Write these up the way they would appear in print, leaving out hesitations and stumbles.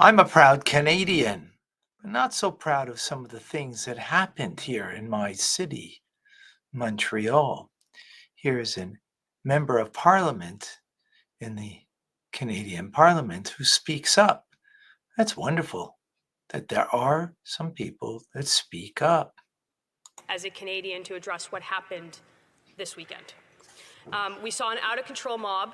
I'm a proud Canadian, but not so proud of some of the things that happened here in my city, Montreal. Here's a member of parliament in the Canadian Parliament who speaks up. That's wonderful that there are some people that speak up. As a Canadian, to address what happened this weekend. We saw an out-of-control mob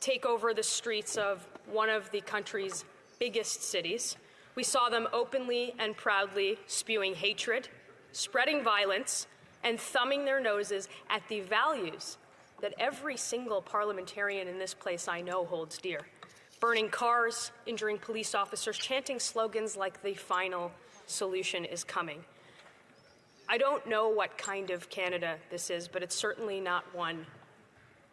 take over the streets of one of the country's biggest cities. We saw them openly and proudly spewing hatred, spreading violence, and thumbing their noses at the values that every single parliamentarian in this place I know holds dear. Burning cars, injuring police officers, chanting slogans like the final solution is coming. I don't know what kind of Canada this is, but it's certainly not one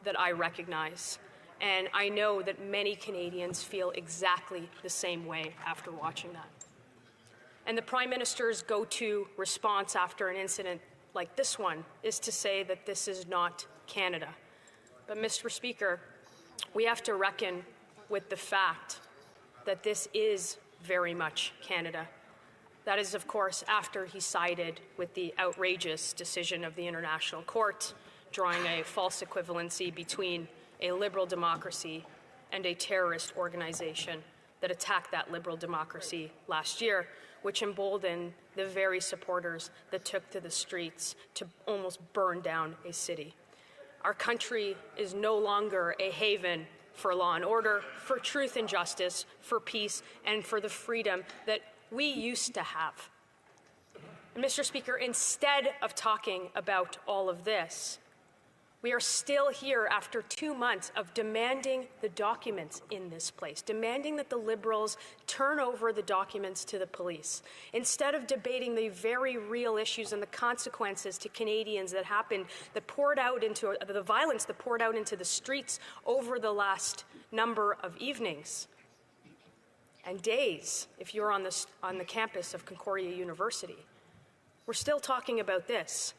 that I recognize. And I know that many Canadians feel exactly the same way after watching that. And the Prime Minister's go-to response after an incident like this one is to say that this is not Canada. But, Mr. Speaker, we have to reckon with the fact that this is very much Canada. That is, of course, after he sided with the outrageous decision of the International Court, drawing a false equivalency between a liberal democracy and a terrorist organization that attacked that liberal democracy last year, which emboldened the very supporters that took to the streets to almost burn down a city. Our country is no longer a haven for law and order, for truth and justice, for peace, and for the freedom that we used to have. And Mr. Speaker, instead of talking about all of this, we are still here after 2 months of demanding the documents in this place, demanding that the Liberals turn over the documents to the police, instead of debating the very real issues and the consequences to Canadians that happened, that poured out into the violence that poured out into the streets over the last number of evenings and days, if you're on the campus of Concordia University. We're still talking about this.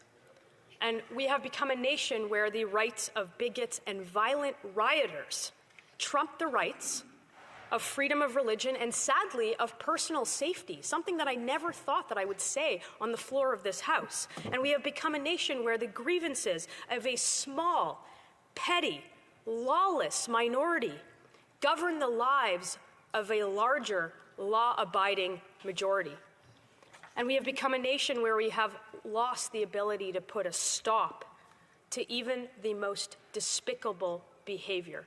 And we have become a nation where the rights of bigots and violent rioters trump the rights of freedom of religion and, sadly, of personal safety, something that I never thought that I would say on the floor of this House. And we have become a nation where the grievances of a small, petty, lawless minority govern the lives of a larger, law-abiding majority. And we have become a nation where we have lost the ability to put a stop to even the most despicable behavior.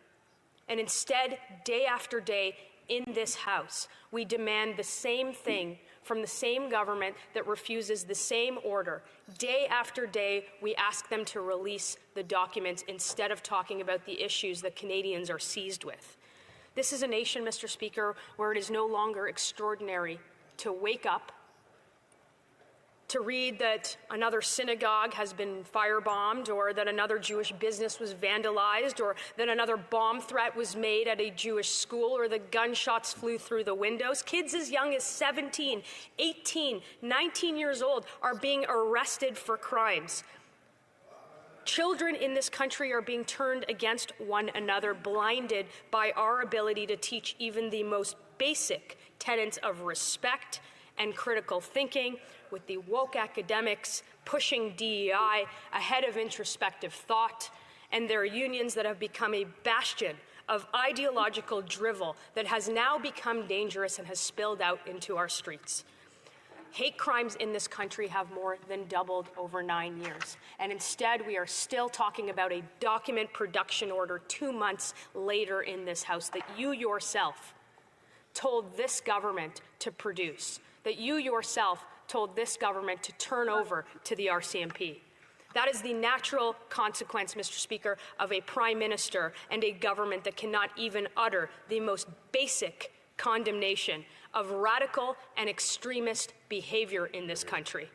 And instead, day after day in this House, we demand the same thing from the same government that refuses the same order. Day after day, we ask them to release the documents instead of talking about the issues that Canadians are seized with. This is a nation, Mr. Speaker, where it is no longer extraordinary to wake up, to read that another synagogue has been firebombed, or that another Jewish business was vandalized, or that another bomb threat was made at a Jewish school, or that gunshots flew through the windows. Kids as young as 17, 18, 19 years old are being arrested for crimes. Children in this country are being turned against one another, blinded by our ability to teach even the most basic tenets of respect and critical thinking, with the woke academics pushing DEI ahead of introspective thought, and their unions that have become a bastion of ideological drivel that has now become dangerous and has spilled out into our streets. Hate crimes in this country have more than doubled over 9 years. And instead, we are still talking about a document production order 2 months later in this House that you yourself told this government to produce, that you yourself told this government to turn over to the RCMP. That is the natural consequence, Mr. Speaker, of a Prime Minister and a government that cannot even utter the most basic condemnation of radical and extremist behavior in this country,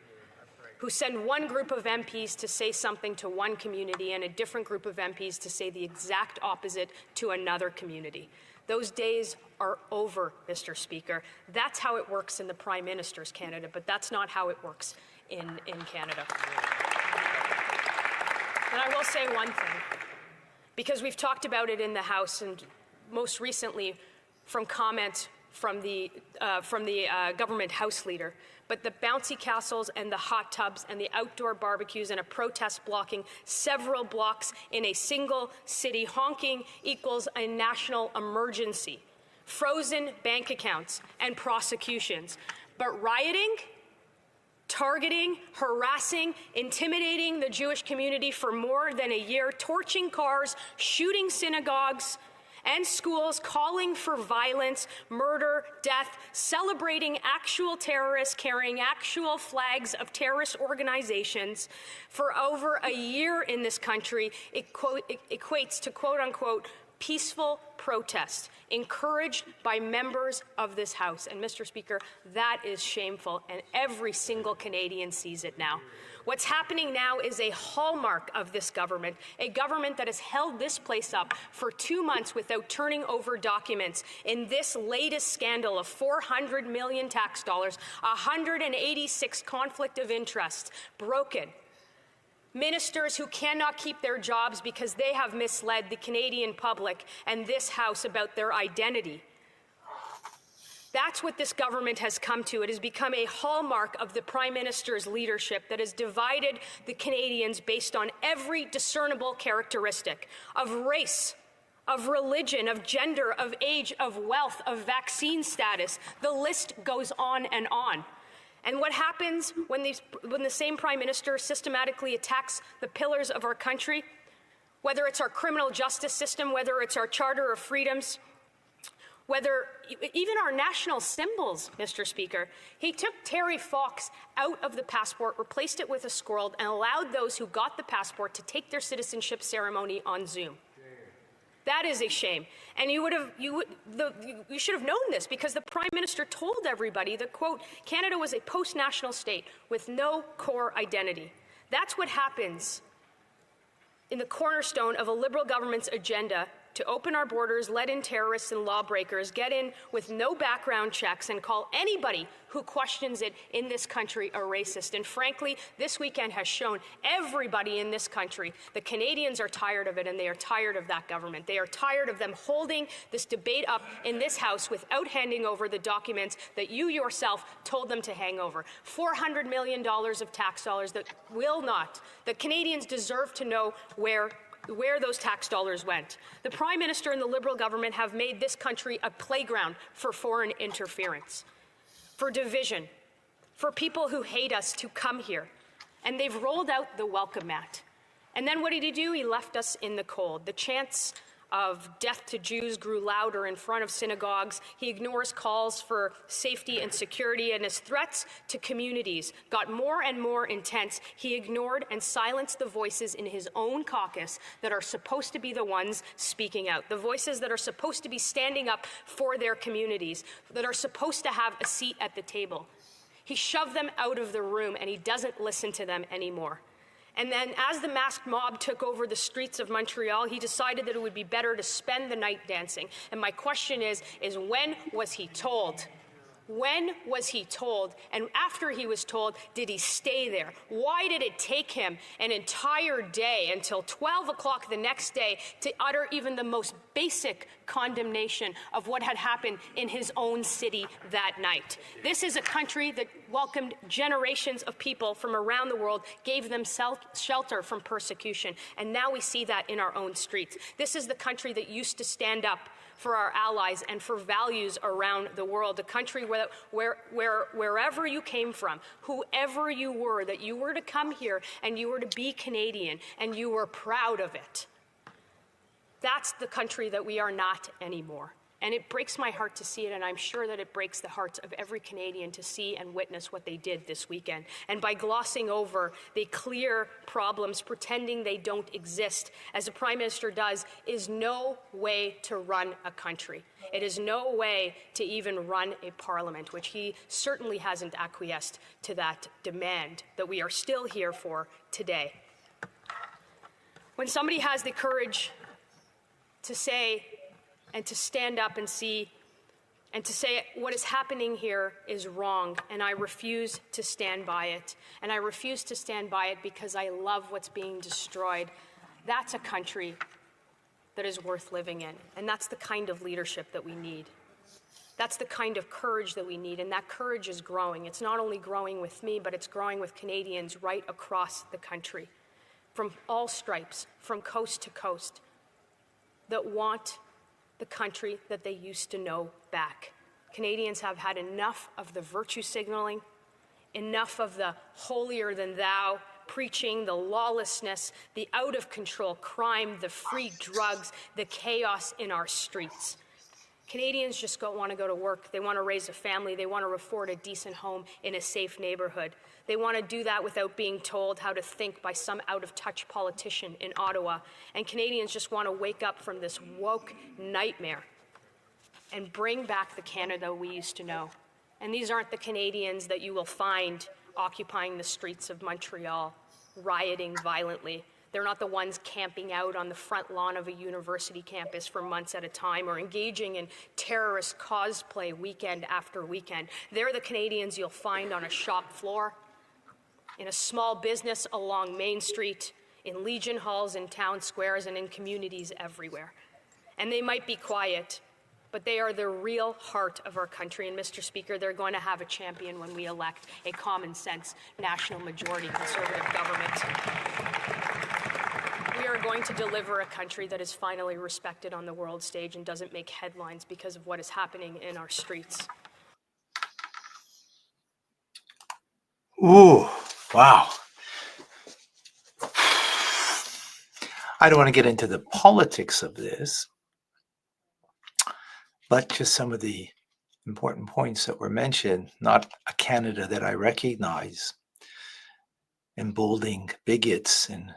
who send one group of MPs to say something to one community and a different group of MPs to say the exact opposite to another community. Those days are over, Mr. Speaker. That's how it works in the Prime Minister's Canada, but that's not how it works in Canada. And I will say one thing, because we've talked about it in the House and most recently from comments from the government House Leader. But the bouncy castles and the hot tubs and the outdoor barbecues and a protest blocking several blocks in a single city, honking equals a national emergency. Frozen bank accounts and prosecutions. But rioting, targeting, harassing, intimidating the Jewish community for more than a year, torching cars, shooting synagogues and schools, calling for violence, murder, death, celebrating actual terrorists, carrying actual flags of terrorist organizations for over a year in this country, it equates to quote-unquote peaceful protest encouraged by members of this House. And Mr. Speaker, that is shameful, and every single Canadian sees it now. What's happening now is a hallmark of this government, a government that has held this place up for 2 months without turning over documents in this latest scandal of 400 million tax dollars, 186 conflict of interest broken. Ministers who cannot keep their jobs because they have misled the Canadian public and this House about their identity. That's what this government has come to. It has become a hallmark of the Prime Minister's leadership that has divided the Canadians based on every discernible characteristic of race, of religion, of gender, of age, of wealth, of vaccine status. The list goes on and on. And what happens when the same Prime Minister systematically attacks the pillars of our country, whether it's our criminal justice system, whether it's our Charter of Freedoms, whether even our national symbols, Mr. Speaker. He took Terry Fox out of the passport, replaced it with a squirrel, and allowed those who got the passport to take their citizenship ceremony on Zoom. That is a shame. And you should have known this, because the Prime Minister told everybody that, quote, Canada was a post-national state with no core identity. That's what happens in the cornerstone of a Liberal government's agenda to open our borders, let in terrorists and lawbreakers, get in with no background checks, and call anybody who questions it in this country a racist. And frankly, this weekend has shown everybody in this country the Canadians are tired of it, and they are tired of that government. They are tired of them holding this debate up in this House without handing over the documents that you yourself told them to hang over. $400 million of tax dollars that Canadians deserve to know where those tax dollars went. The Prime Minister and the Liberal government have made this country a playground for foreign interference, for division, for people who hate us to come here. And they've rolled out the welcome mat. And then what did he do? He left us in the cold. The chants of death to Jews grew louder in front of synagogues. He ignores calls for safety and security, and his threats to communities got more and more intense. He ignored and silenced the voices in his own caucus that are supposed to be the ones speaking out, the voices that are supposed to be standing up for their communities, that are supposed to have a seat at the table. He shoved them out of the room, and he doesn't listen to them anymore. And then as the masked mob took over the streets of Montreal, he decided that it would be better to spend the night dancing. And my question is when was he told? When was he told? And after he was told, did he stay there? Why did it take him an entire day until 12 o'clock the next day to utter even the most basic condemnation of what had happened in his own city that night? This is a country that welcomed generations of people from around the world, gave them shelter from persecution, and now we see that in our own streets. This is the country that used to stand up for our allies and for values around the world, a country where wherever you came from, whoever you were, that you were to come here and you were to be Canadian and you were proud of it. That's the country that we are not anymore. And it breaks my heart to see it, and I'm sure that it breaks the hearts of every Canadian to see and witness what they did this weekend. And by glossing over the clear problems, pretending they don't exist, as the Prime Minister does, is no way to run a country. It is no way to even run a parliament, which he certainly hasn't acquiesced to that demand that we are still here for today. When somebody has the courage to say and to stand up and see and to say what is happening here is wrong, and I refuse to stand by it. And I refuse to stand by it because I love what's being destroyed. That's a country that is worth living in, and that's the kind of leadership that we need. That's the kind of courage that we need, and that courage is growing. It's not only growing with me, but it's growing with Canadians right across the country, from all stripes, from coast to coast, that want the country that they used to know back. Canadians have had enough of the virtue signaling, enough of the holier than thou preaching, the lawlessness, the out of control crime, the free drugs, the chaos in our streets. Canadians just want to go to work. They want to raise a family. They want to afford a decent home in a safe neighborhood. They want to do that without being told how to think by some out-of-touch politician in Ottawa. And Canadians just want to wake up from this woke nightmare and bring back the Canada we used to know. And these aren't the Canadians that you will find occupying the streets of Montreal, rioting violently. They're not the ones camping out on the front lawn of a university campus for months at a time or engaging in terrorist cosplay weekend after weekend. They're the Canadians you'll find on a shop floor, in a small business along Main Street, in Legion halls, in town squares, and in communities everywhere. And they might be quiet, but they are the real heart of our country. And Mr. Speaker, they're going to have a champion when we elect a common sense, national majority conservative government. We are going to deliver a country that is finally respected on the world stage and doesn't make headlines because of what is happening in our streets. Ooh, wow. I don't want to get into the politics of this, but just some of the important points that were mentioned, not a Canada that I recognize, emboldening bigots and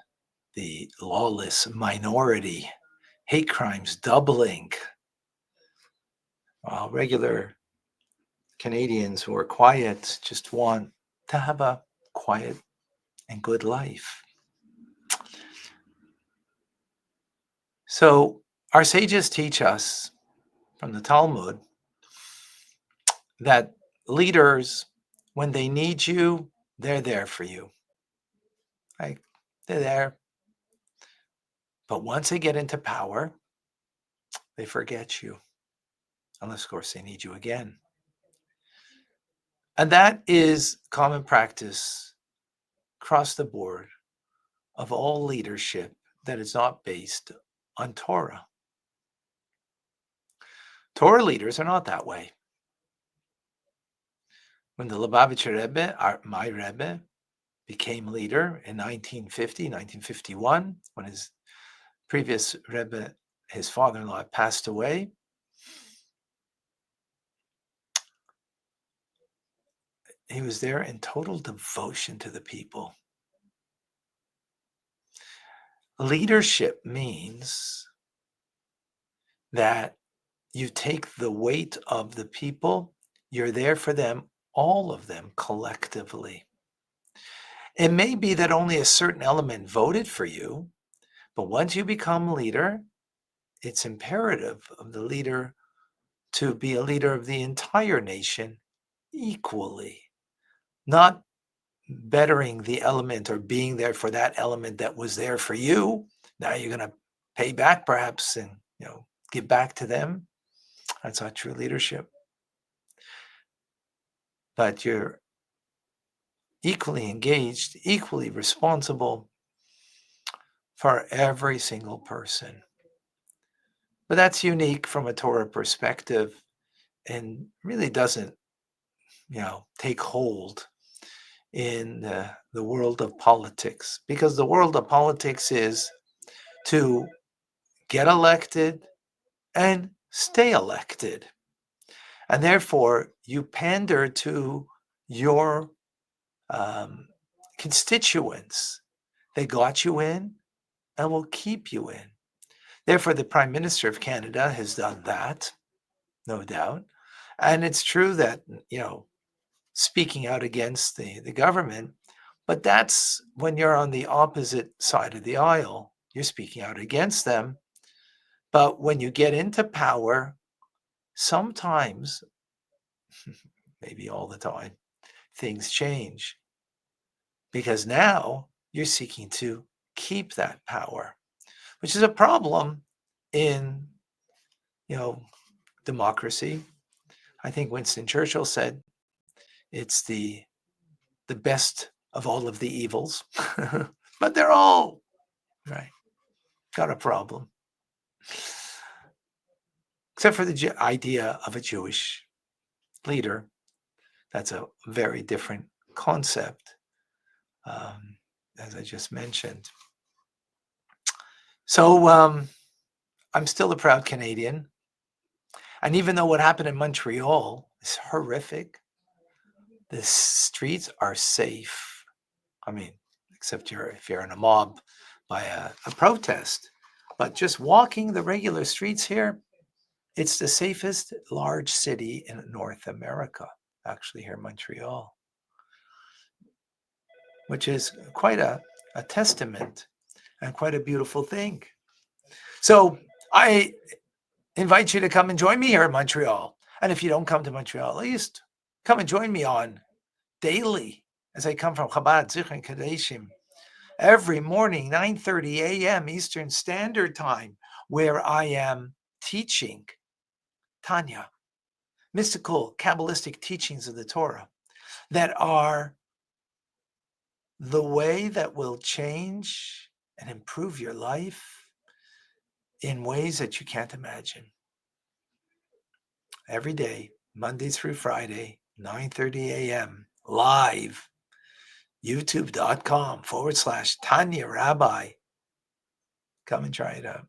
the lawless minority, hate crimes doubling, while regular Canadians who are quiet just want to have a quiet and good life. So our sages teach us from the Talmud that leaders, when they need you, they're there for you. Right? They're there. But once they get into power, they forget you. Unless, of course, they need you again. And that is common practice across the board of all leadership that is not based on Torah. Torah leaders are not that way. When the Lubavitcher Rebbe, my Rebbe, became leader in 1950, 1951, when his previous Rebbe, his father-in-law, passed away, he was there in total devotion to the people. Leadership means that you take the weight of the people, you're there for them, all of them collectively. It may be that only a certain element voted for you, but once you become leader, it's imperative of the leader to be a leader of the entire nation equally, not bettering the element or being there for that element that was there for you. Now you're going to pay back perhaps and give back to them. That's not true leadership. But you're equally engaged, equally responsible for every single person. But that's unique from a Torah perspective and really doesn't, take hold in the world of politics, because the world of politics is to get elected and stay elected. And therefore, you pander to your constituents. They got you in and will keep you in. Therefore, the Prime Minister of Canada has done that, no doubt. And it's true that, speaking out against the government, but that's when you're on the opposite side of the aisle. You're speaking out against them. But when you get into power, sometimes, maybe all the time, things change. Because now you're seeking to keep that power, which is a problem in, democracy, I think Winston Churchill said it's the best of all of the evils, but they're all right. Got a problem, except for the idea of a Jewish leader. That's a very different concept, as I just mentioned. So I'm still a proud Canadian. And even though what happened in Montreal is horrific, the streets are safe. I mean, except if you're in a mob by a protest. But just walking the regular streets here, it's the safest large city in North America, actually, here in Montreal, which is quite a testament and quite a beautiful thing. So I invite you to come and join me here in Montreal. And if you don't come to Montreal, at least come and join me on daily as I come from Chabad, Zichron Kadeshim, every morning, 9:30 a.m. Eastern Standard Time, where I am teaching Tanya, mystical, Kabbalistic teachings of the Torah that are the way that will change and improve your life in ways that you can't imagine. Every day, Monday through Friday, 9:30 a.m., live, youtube.com/Tanya Rabbi. Come and try it out.